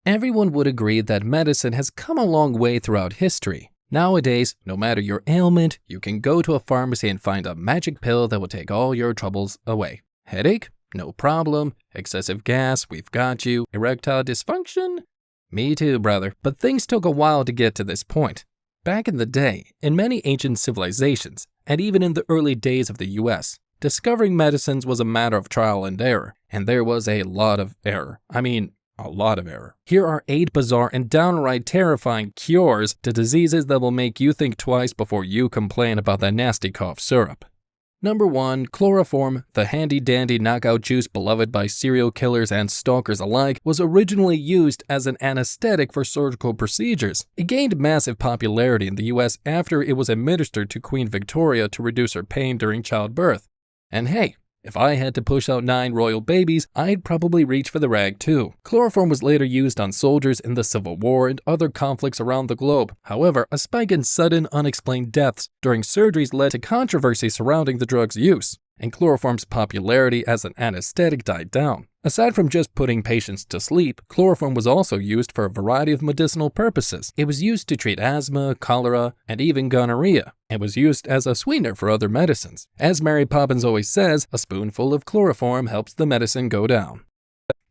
Everyone would agree that medicine has come a long way throughout history. Nowadays, no matter your ailment, you can go to a pharmacy and find a magic pill that will take all your troubles away. Headache? No problem. Excessive gas? We've got you. Erectile dysfunction? Me too, brother. But things took a while to get to this point. Back in the day, in many ancient civilizations, and even in the early days of the US, discovering medicines was a matter of trial and error, and there was a lot of error. A lot of error. Here are 8 bizarre and downright terrifying cures to diseases that will make you think twice before you complain about that nasty cough syrup. Number 1. Chloroform, the handy-dandy knockout juice beloved by serial killers and stalkers alike, was originally used as an anesthetic for surgical procedures. It gained massive popularity in the US after it was administered to Queen Victoria to reduce her pain during childbirth. And hey, if I had to push out 9 royal babies, I'd probably reach for the rag too. Chloroform was later used on soldiers in the Civil War and other conflicts around the globe. However, a spike in sudden, unexplained deaths during surgeries led to controversy surrounding the drug's use, and chloroform's popularity as an anesthetic died down. Aside from just putting patients to sleep, chloroform was also used for a variety of medicinal purposes. It was used to treat asthma, cholera, and even gonorrhea. It was used as a sweetener for other medicines. As Mary Poppins always says, a spoonful of chloroform helps the medicine go down.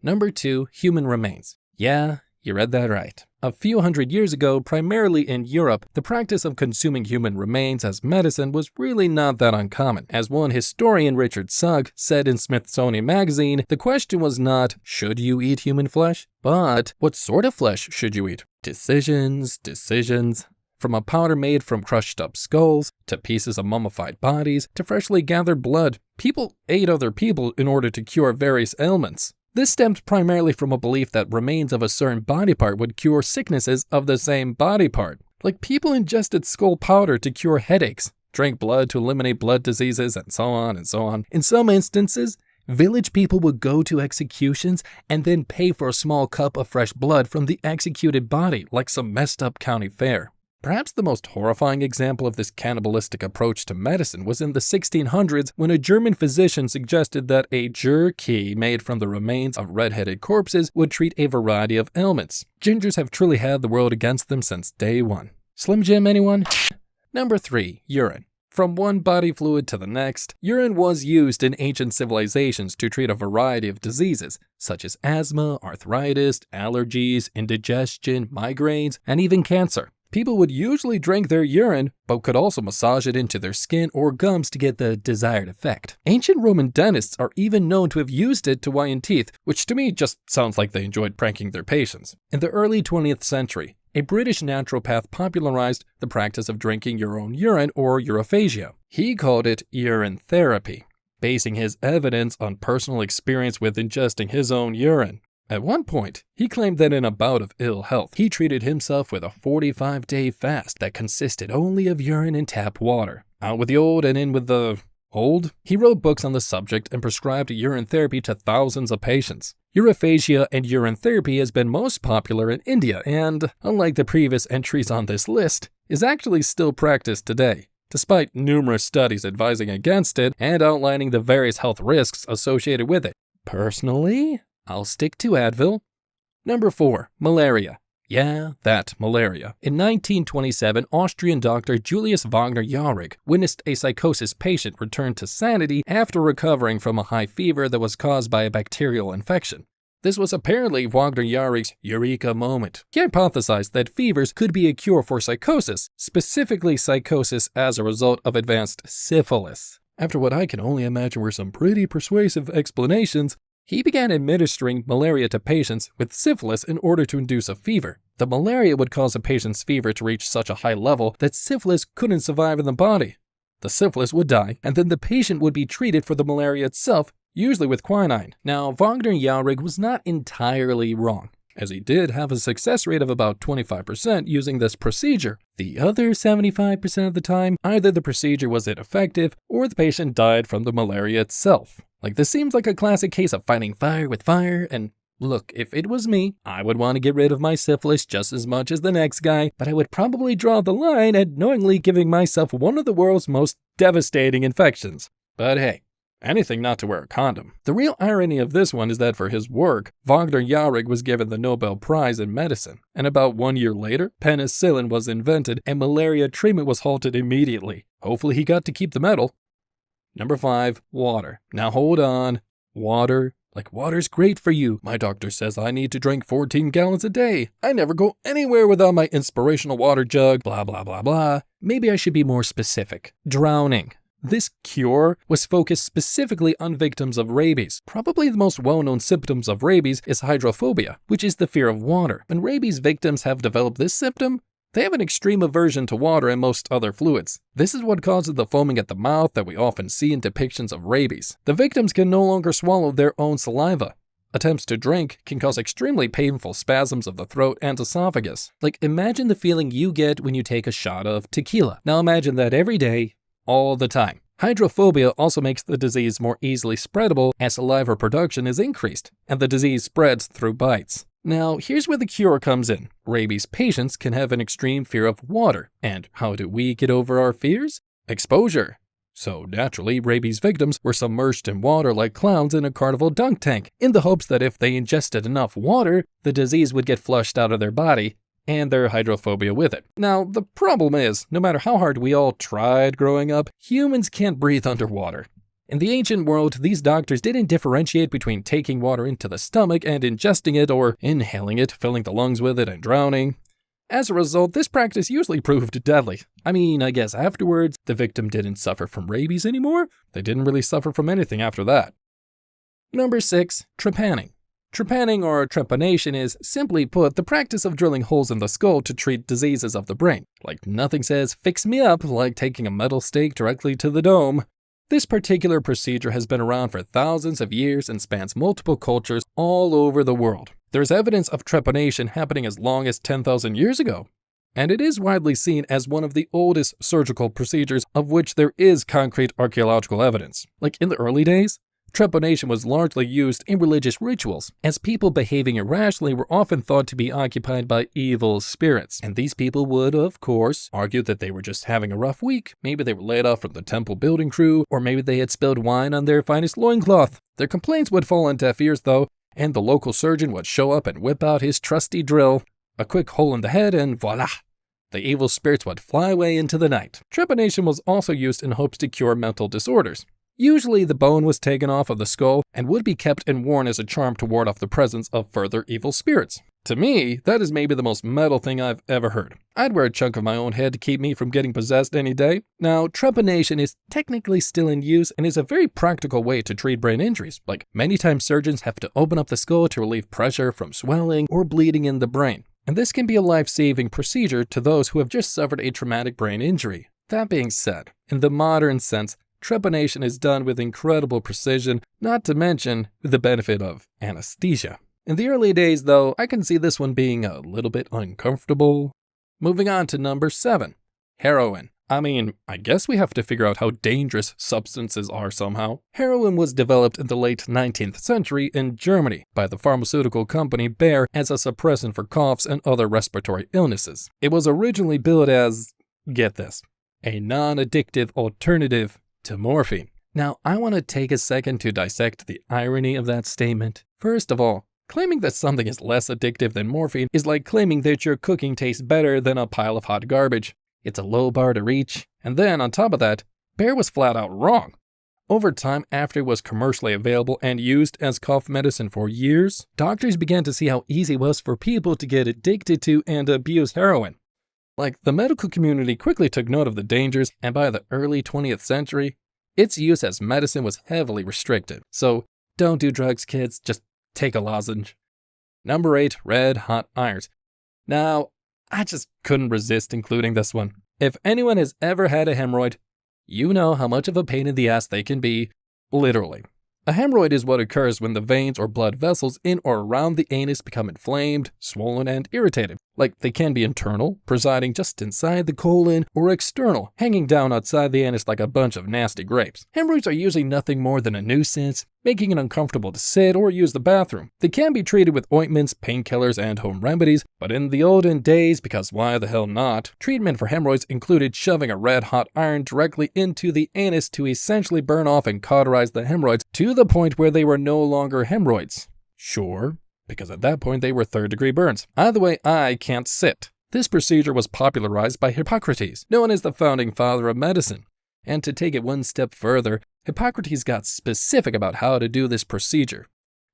Number 2. Human remains. Yeah, you read that right. A few hundred years ago, primarily in Europe, the practice of consuming human remains as medicine was really not that uncommon. As one historian, Richard Sugg, said in Smithsonian Magazine, the question was not, should you eat human flesh? But, what sort of flesh should you eat? Decisions. From a powder made from crushed up skulls, to pieces of mummified bodies, to freshly gathered blood, people ate other people in order to cure various ailments. This stemmed primarily from a belief that remains of a certain body part would cure sicknesses of the same body part. Like people ingested skull powder to cure headaches, drank blood to eliminate blood diseases, and so on and so on. In some instances, village people would go to executions and then pay for a small cup of fresh blood from the executed body, like some messed up county fair. Perhaps the most horrifying example of this cannibalistic approach to medicine was in the 1600s when a German physician suggested that a jerky made from the remains of red-headed corpses would treat a variety of ailments. Gingers have truly had the world against them since day one. Slim Jim, anyone? Number 3. Urine. From one body fluid to the next, urine was used in ancient civilizations to treat a variety of diseases, such as asthma, arthritis, allergies, indigestion, migraines, and even cancer. People would usually drink their urine, but could also massage it into their skin or gums to get the desired effect. Ancient Roman dentists are even known to have used it to whiten teeth, which to me just sounds like they enjoyed pranking their patients. In the early 20th century, a British naturopath popularized the practice of drinking your own urine, or urophagia. He called it urine therapy, basing his evidence on personal experience with ingesting his own urine. At one point, he claimed that in a bout of ill health, he treated himself with a 45-day fast that consisted only of urine and tap water. Out with the old and in with the old? He wrote books on the subject and prescribed urine therapy to thousands of patients. Urophagia and urine therapy has been most popular in India and, unlike the previous entries on this list, is actually still practiced today, despite numerous studies advising against it and outlining the various health risks associated with it. Personally, I'll stick to Advil. Number 4. Malaria. Yeah, that malaria. In 1927, Austrian doctor Julius Wagner-Jauregg witnessed a psychosis patient return to sanity after recovering from a high fever that was caused by a bacterial infection. This was apparently Wagner-Jauregg's eureka moment. He hypothesized that fevers could be a cure for psychosis, specifically psychosis as a result of advanced syphilis. After what I can only imagine were some pretty persuasive explanations, he began administering malaria to patients with syphilis in order to induce a fever. The malaria would cause a patient's fever to reach such a high level that syphilis couldn't survive in the body. The syphilis would die, and then the patient would be treated for the malaria itself, usually with quinine. Now, Wagner-Jauregg was not entirely wrong, as he did have a success rate of about 25% using this procedure. The other 75% of the time, either the procedure was ineffective or the patient died from the malaria itself. Like, this seems like a classic case of fighting fire with fire, and look, if it was me, I would want to get rid of my syphilis just as much as the next guy, but I would probably draw the line at knowingly giving myself one of the world's most devastating infections. But hey, anything not to wear a condom. The real irony of this one is that for his work, Wagner Jauregg was given the Nobel Prize in Medicine, and about 1 year later, penicillin was invented and malaria treatment was halted immediately. Hopefully he got to keep the medal. Number 5, water. Now hold on. Water. Like, water's great for you. My doctor says I need to drink 14 gallons a day. I never go anywhere without my inspirational water jug, blah, blah, blah, blah. Maybe I should be more specific. Drowning. This cure was focused specifically on victims of rabies. Probably the most well-known symptoms of rabies is hydrophobia, which is the fear of water. When rabies victims have developed this symptom, they have an extreme aversion to water and most other fluids. This is what causes the foaming at the mouth that we often see in depictions of rabies. The victims can no longer swallow their own saliva. Attempts to drink can cause extremely painful spasms of the throat and esophagus. Like, imagine the feeling you get when you take a shot of tequila. Now imagine that every day, all the time. Hydrophobia also makes the disease more easily spreadable as saliva production is increased, and the disease spreads through bites. Now, here's where the cure comes in. Rabies patients can have an extreme fear of water. And how do we get over our fears? Exposure. So naturally, rabies victims were submerged in water like clowns in a carnival dunk tank, in the hopes that if they ingested enough water, the disease would get flushed out of their body, and their hydrophobia with it. Now, the problem is, no matter how hard we all tried growing up, humans can't breathe underwater. In the ancient world, these doctors didn't differentiate between taking water into the stomach and ingesting it, or inhaling it, filling the lungs with it, and drowning. As a result, this practice usually proved deadly. I mean, I guess afterwards, the victim didn't suffer from rabies anymore. They didn't really suffer from anything after that. Number 6, trepanning. Trepanning or trepanation is, simply put, the practice of drilling holes in the skull to treat diseases of the brain. Like, nothing says fix me up like taking a metal stake directly to the dome. This particular procedure has been around for thousands of years and spans multiple cultures all over the world. There's evidence of trepanation happening as long as 10,000 years ago, and it is widely seen as one of the oldest surgical procedures of which there is concrete archaeological evidence. Like, in the early days, trepanation was largely used in religious rituals, as people behaving irrationally were often thought to be occupied by evil spirits. And these people would, of course, argue that they were just having a rough week. Maybe they were laid off from the temple building crew, or maybe they had spilled wine on their finest loincloth. Their complaints would fall on deaf ears, though, and the local surgeon would show up and whip out his trusty drill, a quick hole in the head, and voila! The evil spirits would fly away into the night. Trepanation was also used in hopes to cure mental disorders. Usually the bone was taken off of the skull and would be kept and worn as a charm to ward off the presence of further evil spirits. To me, that is maybe the most metal thing I've ever heard. I'd wear a chunk of my own head to keep me from getting possessed any day. Now, trepanation is technically still in use and is a very practical way to treat brain injuries. Like, many times surgeons have to open up the skull to relieve pressure from swelling or bleeding in the brain. And this can be a life-saving procedure to those who have just suffered a traumatic brain injury. That being said, in the modern sense, trepanation is done with incredible precision, not to mention the benefit of anesthesia. In the early days, though, I can see this one being a little bit uncomfortable. Moving on to number 7, heroin. I mean, I guess we have to figure out how dangerous substances are somehow. Heroin was developed in the late 19th century in Germany by the pharmaceutical company Bayer as a suppressant for coughs and other respiratory illnesses. It was originally billed as, get this, a non-addictive alternative to morphine. Now, I want to take a second to dissect the irony of that statement. First of all, claiming that something is less addictive than morphine is like claiming that your cooking tastes better than a pile of hot garbage. It's a low bar to reach. And then, on top of that, Bayer was flat out wrong. Over time, after it was commercially available and used as cough medicine for years, doctors began to see how easy it was for people to get addicted to and abuse heroin. Like, the medical community quickly took note of the dangers, and by the early 20th century, its use as medicine was heavily restricted. So, don't do drugs, kids, just take a lozenge. Number 8, red hot irons. Now, I just couldn't resist including this one. If anyone has ever had a hemorrhoid, you know how much of a pain in the ass they can be, literally. A hemorrhoid is what occurs when the veins or blood vessels in or around the anus become inflamed, swollen, and irritated. Like, they can be internal, presiding just inside the colon, or external, hanging down outside the anus like a bunch of nasty grapes. Hemorrhoids are usually nothing more than a nuisance, making it uncomfortable to sit or use the bathroom. They can be treated with ointments, painkillers, and home remedies, but in the olden days, because why the hell not, treatment for hemorrhoids included shoving a red-hot iron directly into the anus to essentially burn off and cauterize the hemorrhoids to the point where they were no longer hemorrhoids. Sure, because at that point they were third-degree burns. Either way, I can't sit. This procedure was popularized by Hippocrates, known as the founding father of medicine. And to take it one step further, Hippocrates got specific about how to do this procedure,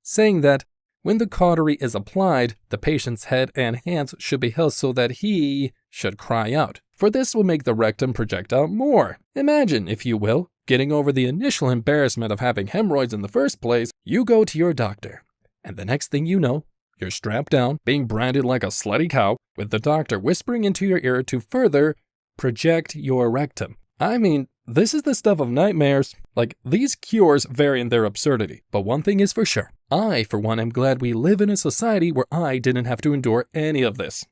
saying that when the cautery is applied, the patient's head and hands should be held so that he should cry out, for this will make the rectum project out more. Imagine, if you will, getting over the initial embarrassment of having hemorrhoids in the first place. You go to your doctor, and the next thing you know, you're strapped down, being branded like a slutty cow, with the doctor whispering into your ear to further project your rectum. I mean, this is the stuff of nightmares. Like, these cures vary in their absurdity, but one thing is for sure. I, for one, am glad we live in a society where I didn't have to endure any of this.